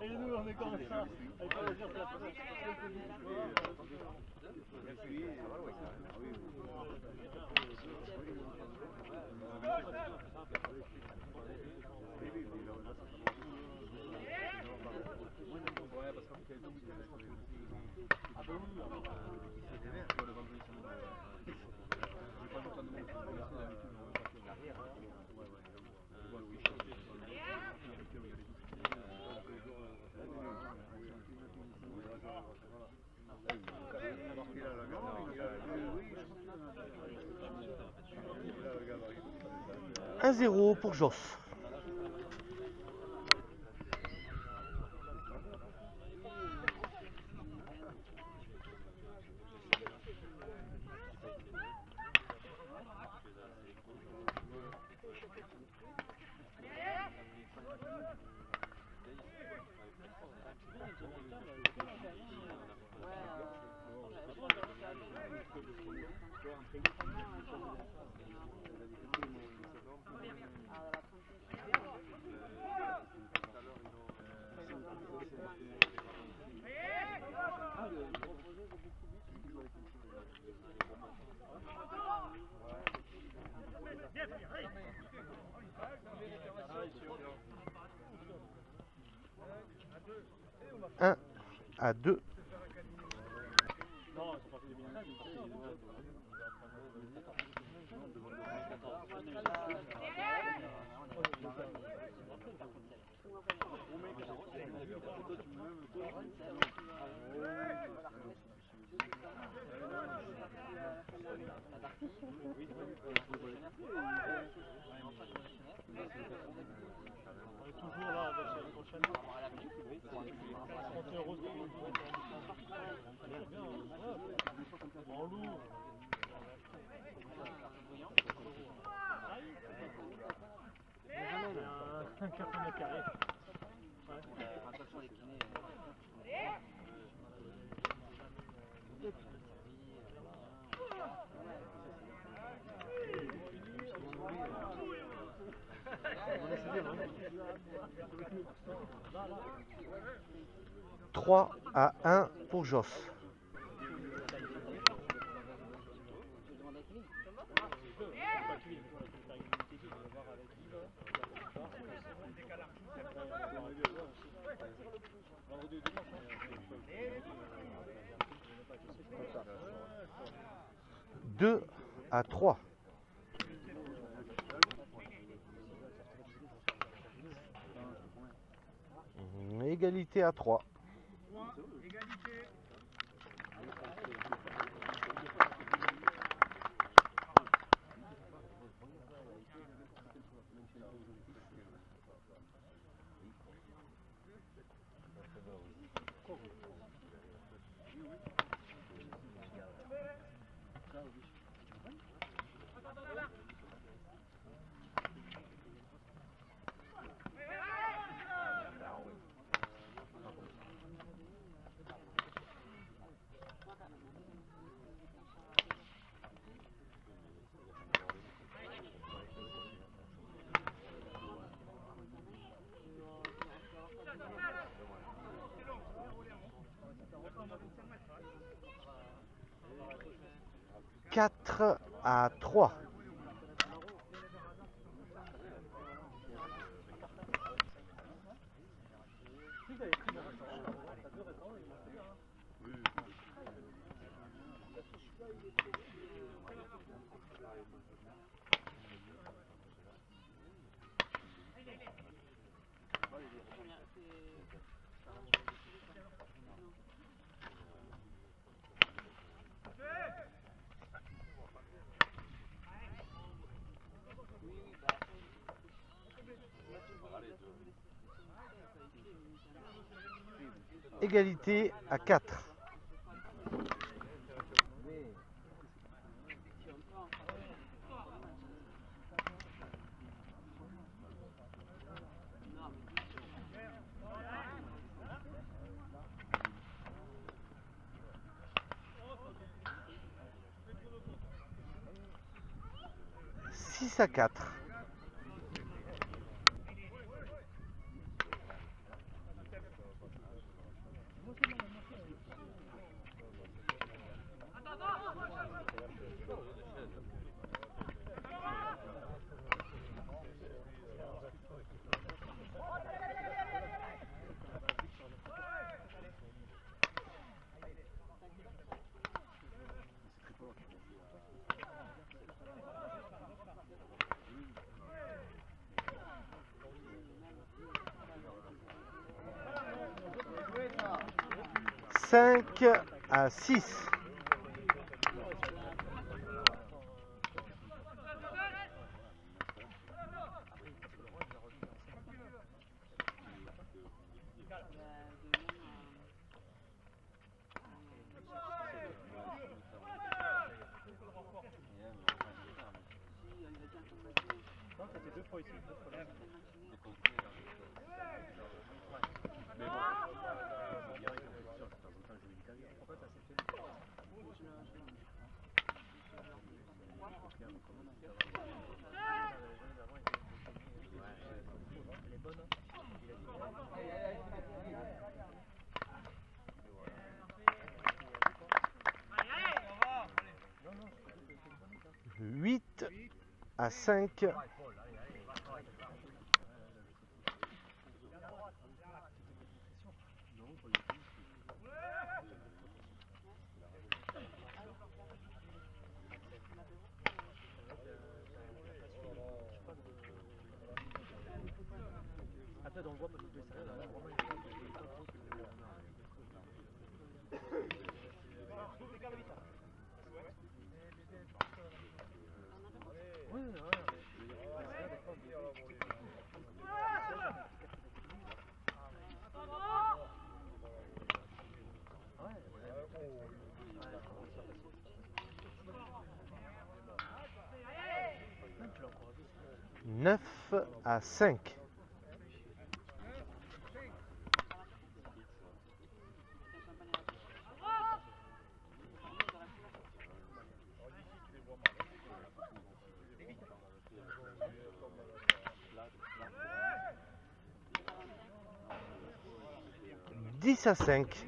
Et nous on est comme ça. Un 0 pour Joff. Un à 2. Toujours là, la prochaine. 30 euros. En lourd. Un carton de carré. Trois à 1 pour Joff. Deux à 3. Égalité à 3. Quatre à 3. Égalité à 4. Six à 4. 5 à 6. Non, c'était 2 fois ici. 2 fois là. Mais bon, il y a une compétition, c'est pas autant jouer l'Italie. Pourquoi t'as cette tenue? Elle est bonne, hein? Il a dit non. 8 à 5. 9 à 5. Dix à 5.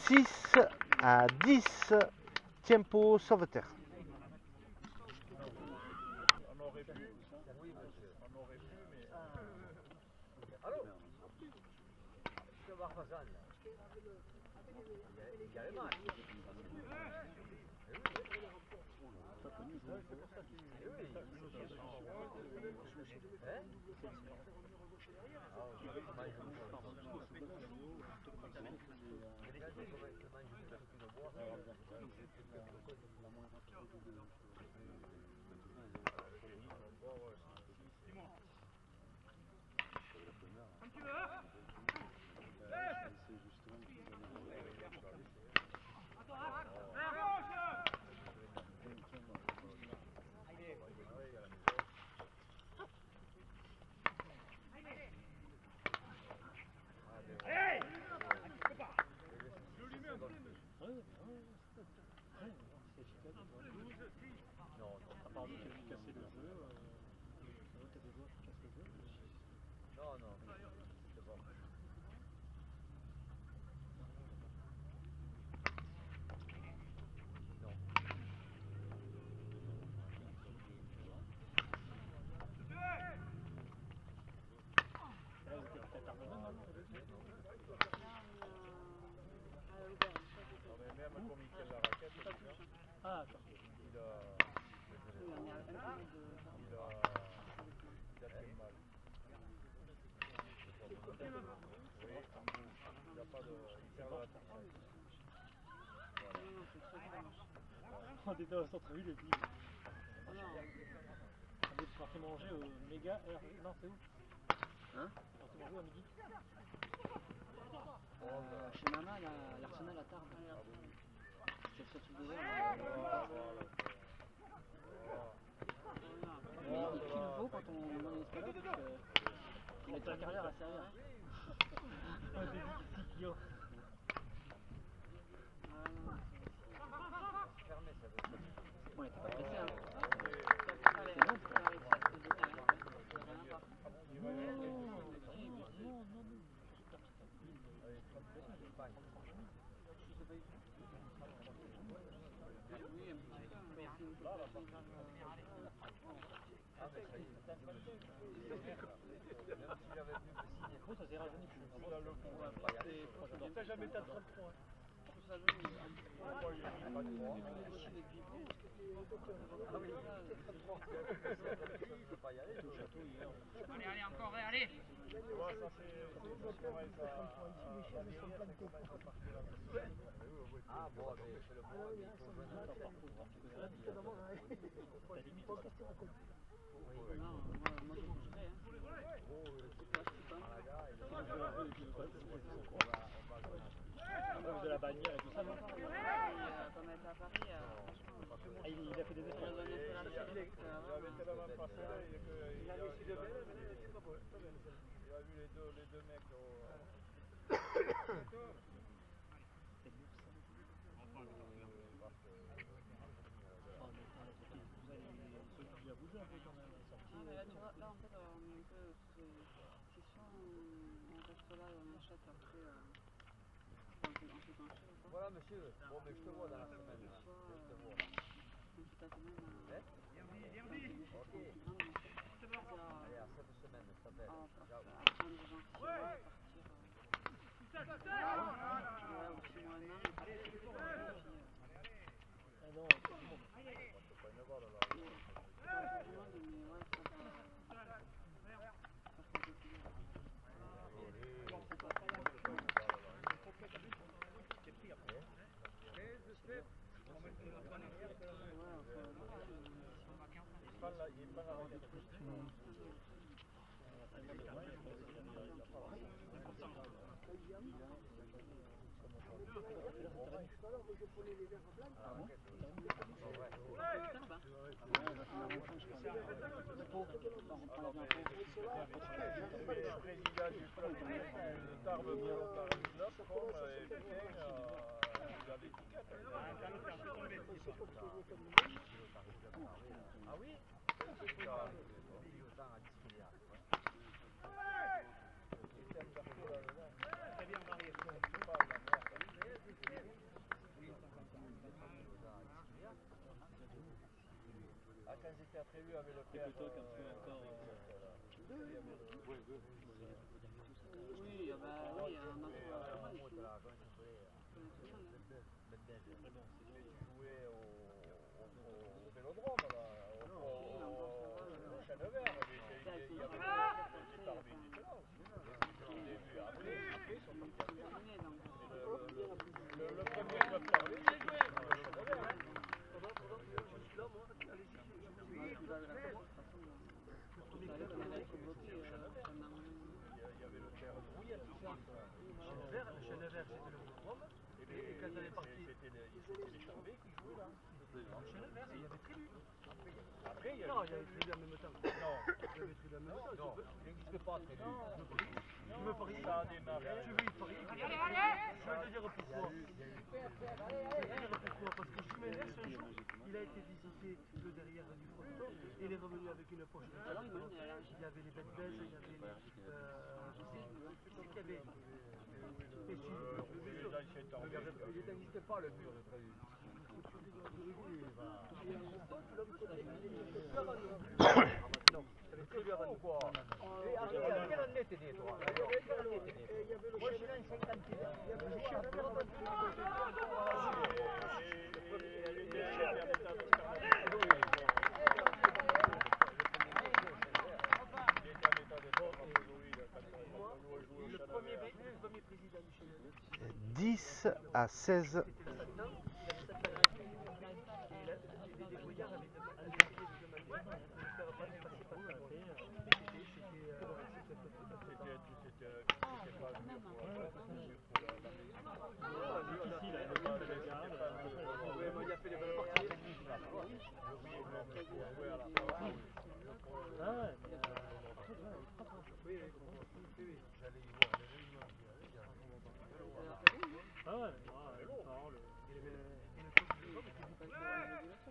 Six à 10. Tempo sauveterre. Ah, d'accord. On était au centre-ville et puis on est parti manger au méga R. Non, c'est où? Hein? On est parti manger à midi. Chez Mama, l'Arsenal à Tarbes. C'est sur tout désert. Mais il pile vaut quand on est escalade parce qu'il a toute la carrière à servir. Moi j'ai dit 6 kilos. Bon, il était pas pressé, hein. C'est bon, Non. Ça s'est rajeuni plus. T'as jamais été à 33. Allez, encore, allez. Ah bon, c'est le bon ami, il faut jouer dans Moi, je bougerais. de la bannière et tout ça, non? Quand on était à Paris, Il a fait des efforts. on avait fait la série. Il avait su de belle, mais c'est pas beau. Il a vu les deux mecs au... Là, tu vois, là en fait, on est un peu. C'est soit on reste là et on achète après. On fait pencher ou pas. Voilà, monsieur. Bon, mais je te vois dans la semaine. Je te vois. On fait ta semaine. Ok. Allez, à cette semaine, ça t'aide. À fin de janvier, on va partir. Ouais, au 6 mois, un an. Ah non, c'est bon. C'est pas une balle là. Président du club de Tarbes Volontaire Club, il a l'étiquette. Ah oui? Ah, quand j'étais prévu avec le père. Oui, bah oui, on a Jouer au vélodrome, là, au chêne vert. Il y avait les Tarbes, ils étaient là aussi. Au début, après, ils sont partis. Le premier club Tarbes, c'est le chêne vert. Il y avait le père de Rouillet. Le chêne vert, c'était le vélodrome. Et quand elle est partie, c'était les Chambés qui jouaient là. Le chêne vert, il y avait tribu. Après, il y avait... Non, il y avait tribu en même temps. Non. Il y avait tribu en même temps. Non, il n'existe pas tribu. Je me parie. Ça a démarré. Je vais y parier. Je vais te dire pourquoi. Parce que Jiménez, un jour, il a été visiter le derrière du fronton et il est revenu avec une poche de talent. Il y avait les bêtes bêtes, il y avait les... qu'il y avait... Il n'existe pas le mur de prévu. Non, c'est très bien ou quoi? Quelle année t'es né toi? Moi je suis là en 50. Le premier président du Chili. 10 à 16.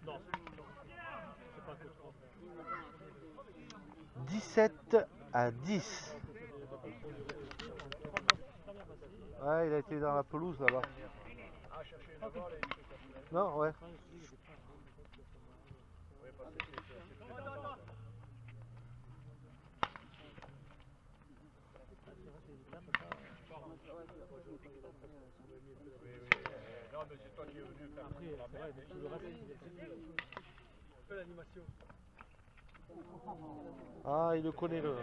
Non, c'est pas que 17 à 10. Ouais, il a été dans la pelouse là-bas. Non, ouais. Non, mais c'est toi qui es venu faire Après, c'est vrai, mais tout le reste, fais l'animation. Ah, il connaît le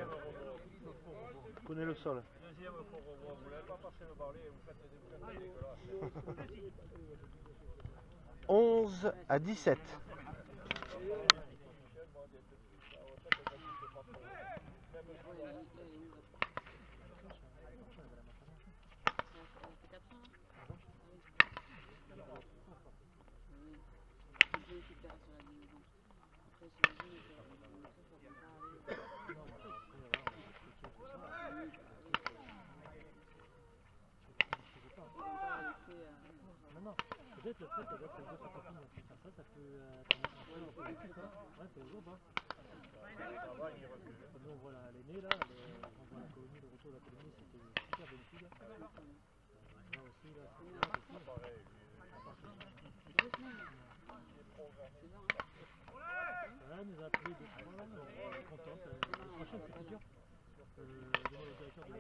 sol. Deuxième pour revoir, vous n'avez pas passé le balai, vous faites des dégueulasses. 11 à 17. Non, peut-être le fait d'être avec sa copine et faire ça, ça peut être un peu hein. Ouais, c'est toujours pas. Nous on voit l'aînée là, on voit la colonie, le retour de la colonie, c'était super bénéfique. Là aussi, là, c'est pareil. Elle nous a appelé 2-3 là, on est contente. La prochaine c'est plus dur. Demain le directeur de la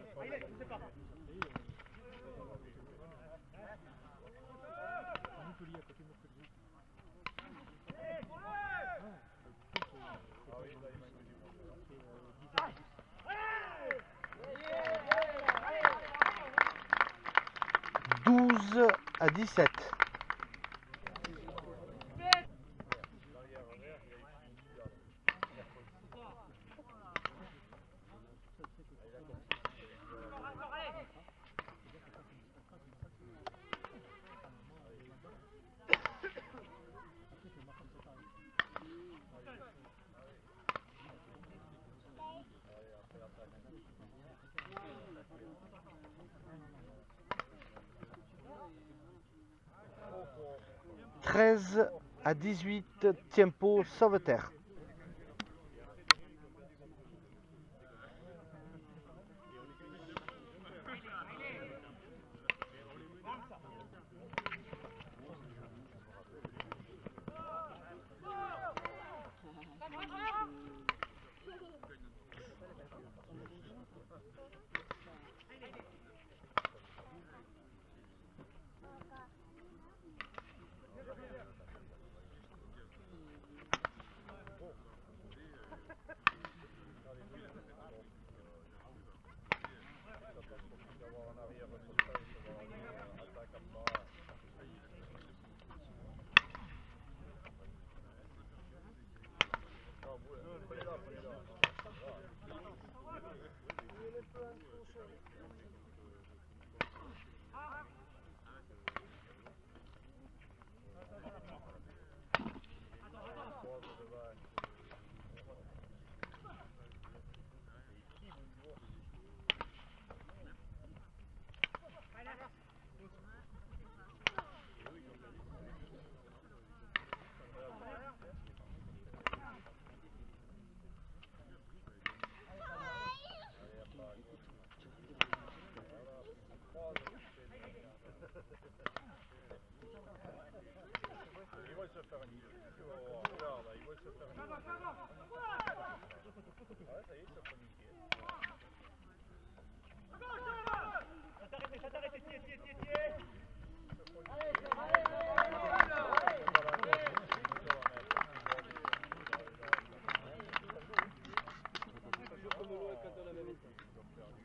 Montpellier à côté de Montpellier. Ah, 12 à 17. « 13 à 18, Tiempo Sauveterre.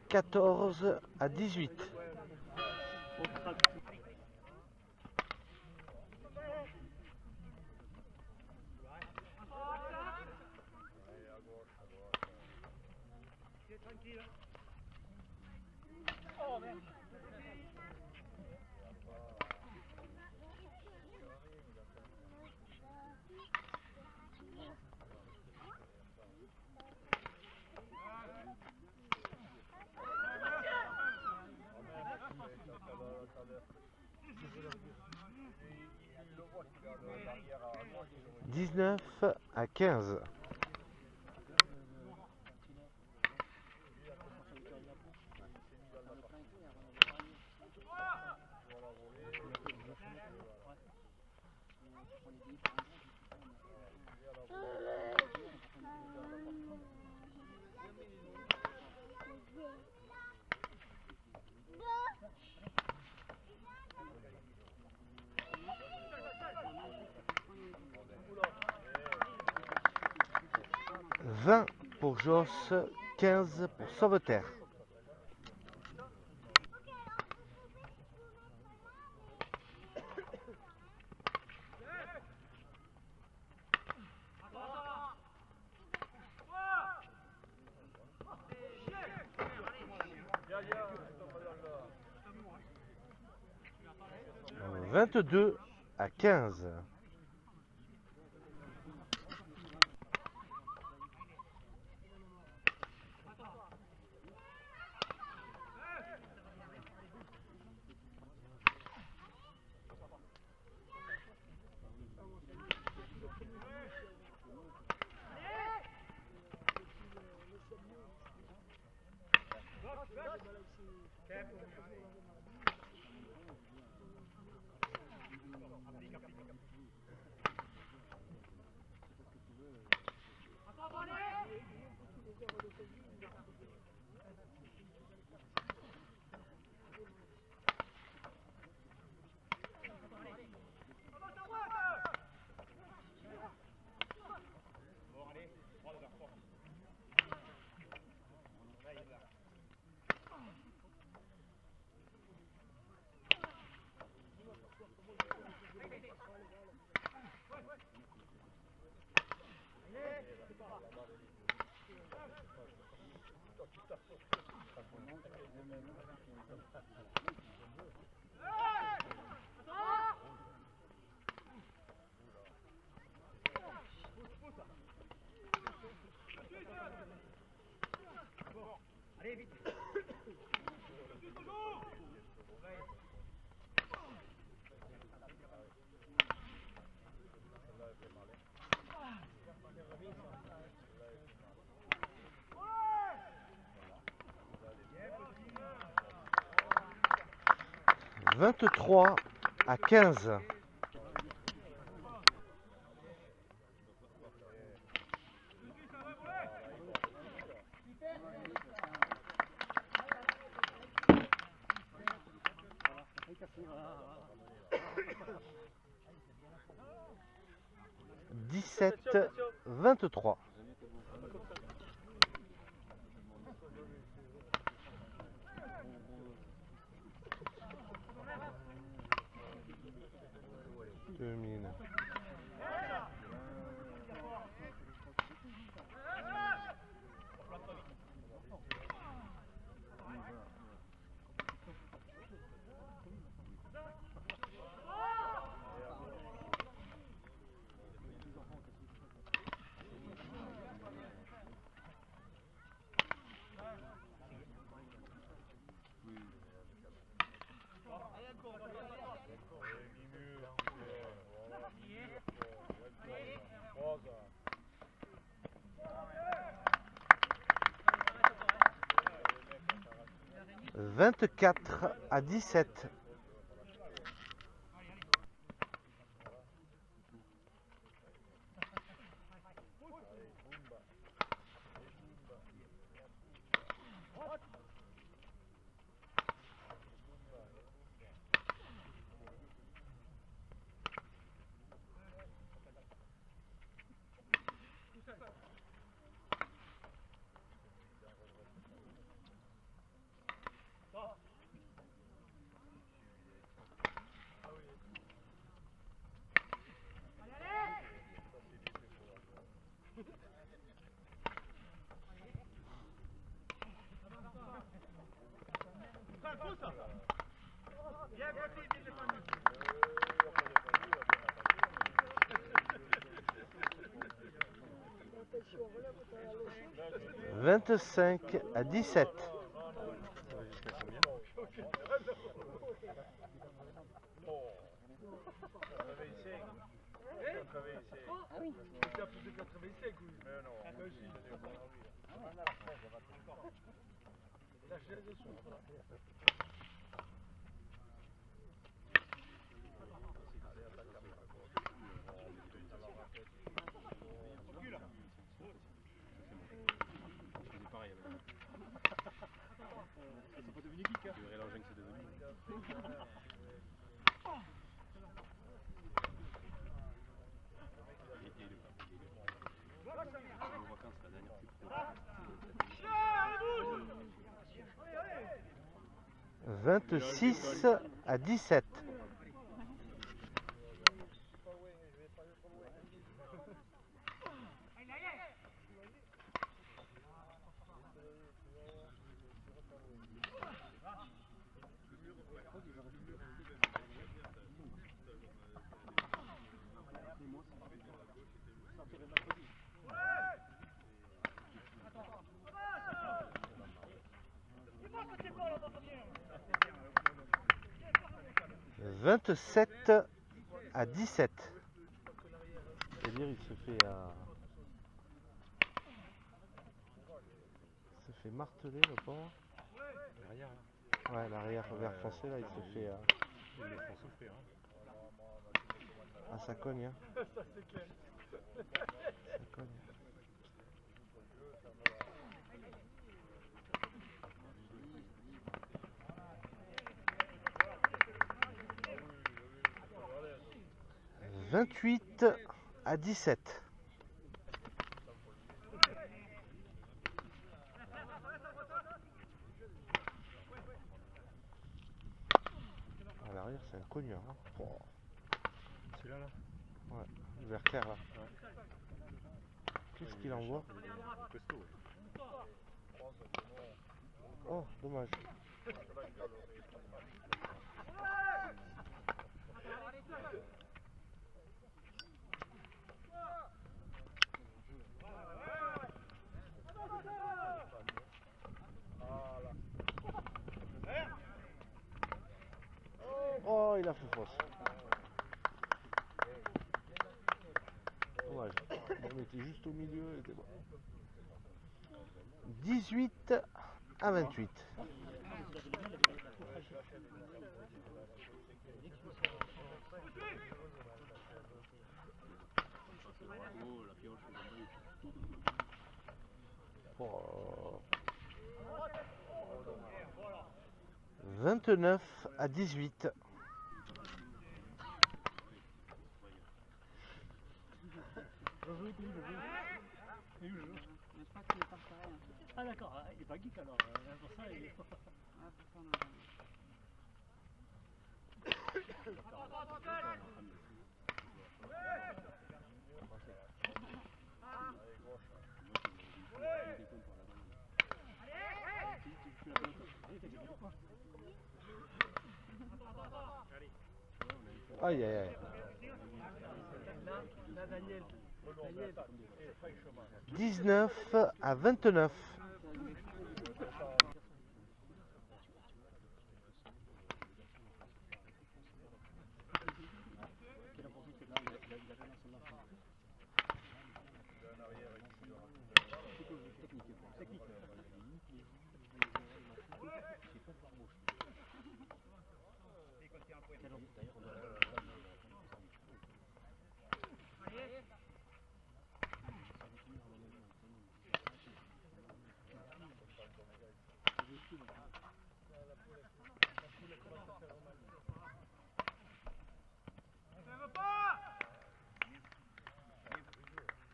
« 14 à 18. « 19 à 15. » 20 pour Josse, 15 pour Sauveterre. « 22-15. » « 23-15. » « 17-23. » Termine. « 24-17. » « 25-17. » vacances la dernière. 26-17. Vingt-sept à 17. C'est-à-dire il se fait marteler le pauvre. Derrière, là. Ouais, l'arrière vert foncé là il se fait. Ils le font souffrir. Hein. Ah ça cogne hein. Ça, c'est clair. Ça cogne. « 28 à 17. » À l'arrière, c'est un cogneur. Hein. Oh. Celui-là, là. Ouais, le vert clair là. Ouais. Qu'est-ce qu'il envoie? Costaud. Oh, dommage. Oh, il a fait fausse. Dommage. On était juste au milieu. Était bon. 18 à 28. Oh. 29 à 18. Ah d'accord, il est pas geek alors, pour ça il est... Ouais, pour ça, on Aïe aïe aïe. Là, Daniel. 19 à 29.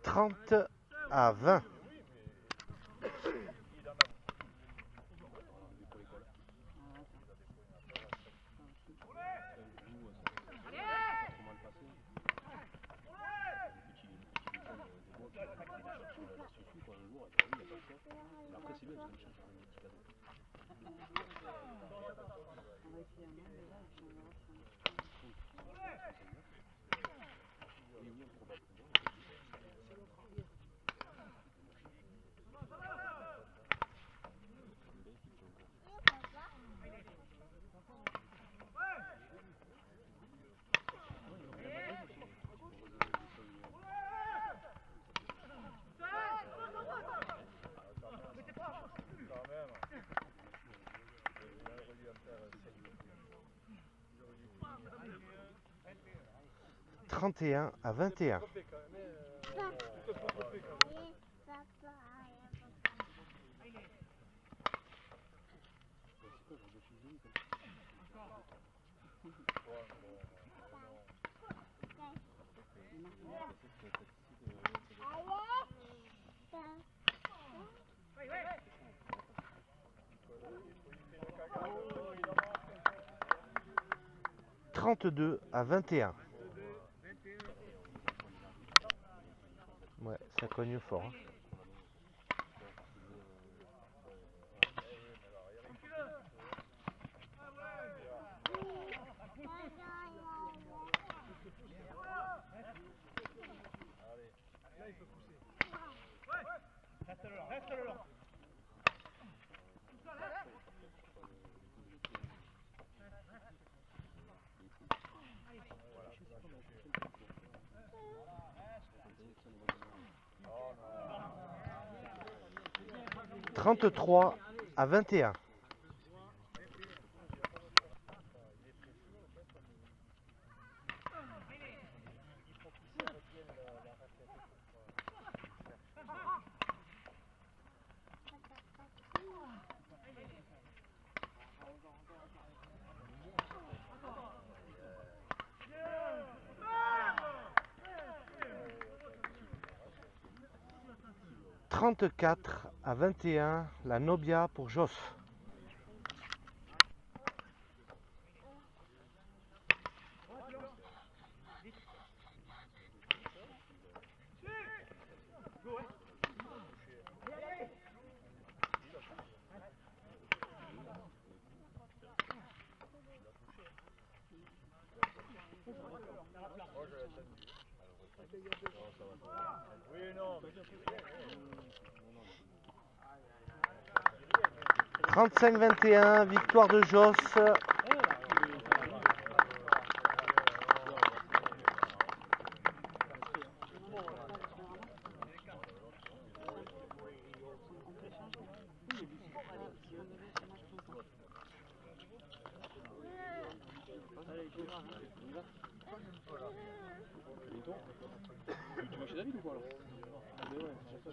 « 30 à 20. » va essayer un nom déjà et puis on verra si on a... « 31 à 21. » 32-21. Ouais, ça cogne fort. Hein. Reste-le là. 33-21. « 34-21, la Nobia pour Joss. « 35-21, victoire de Joss. » Tu vas chez David ou quoi alors? Ah mais ouais, c'est chaque fois,